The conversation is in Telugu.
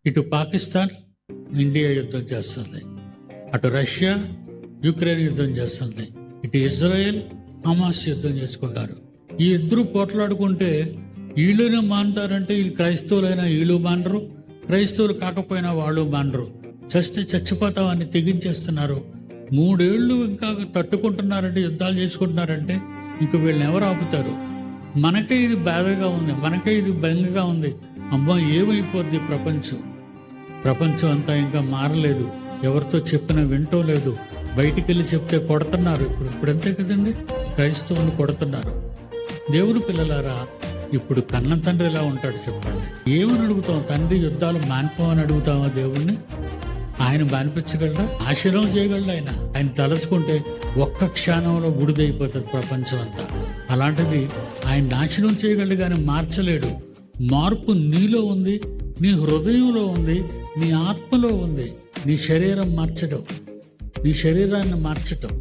ఇటు పాకిస్తాన్ ఇండియా యుద్ధం చేస్తుంది, అటు రష్యా యుక్రెయిన్ యుద్ధం చేస్తుంది, ఇటు ఇజ్రాయెల్ హమాస్ యుద్ధం చేసుకుంటారు. ఈ ఇద్దరు పోట్లాడుకుంటే వీళ్ళునే మానుతారంటే వీళ్ళు క్రైస్తవులైనా వీళ్ళు మానరు, క్రైస్తవులు కాకపోయినా వాళ్ళు మానరు. చస్తే చచ్చిపోతామని తెగించేస్తున్నారు. 3 ఏళ్ళు ఇంకా తట్టుకుంటున్నారంటే, యుద్ధాలు చేసుకుంటున్నారంటే ఇంక వీళ్ళని ఎవరు ఆపుతారు? మనకే ఇది బాధగా ఉంది, మనకే ఇది బెంగగా ఉంది. అమ్మా ఏమైపోద్ది ప్రపంచం అంతా ఇంకా మారలేదు, ఎవరితో చెప్పినా వింటో లేదు, బయటికి వెళ్ళి చెప్తే కొడుతున్నారు. ఇప్పుడంతే కదండి, క్రైస్తవుని కొడుతున్నారు. దేవుని పిల్లలారా, ఇప్పుడు కన్న తండ్రి ఎలా ఉంటాడు చెప్పండి? ఏమని అడుగుతాం? తండ్రి యుద్ధాలు మానిపోమని అడుగుతామా దేవుణ్ణి? ఆయన మానిపించగలరా? నాశనం చేయగలడు. ఆయన తలుచుకుంటే ఒక్క క్షణంలో బుడిదైపోతుంది ప్రపంచం అంతా. అలాంటిది ఆయన నాశనం చేయగలడు కానీ మార్చలేడు. మార్పు నీలో ఉంది, నీ హృదయంలో ఉంది, నీ ఆత్మలో ఉంది. నీ శరీరాన్ని మార్చడం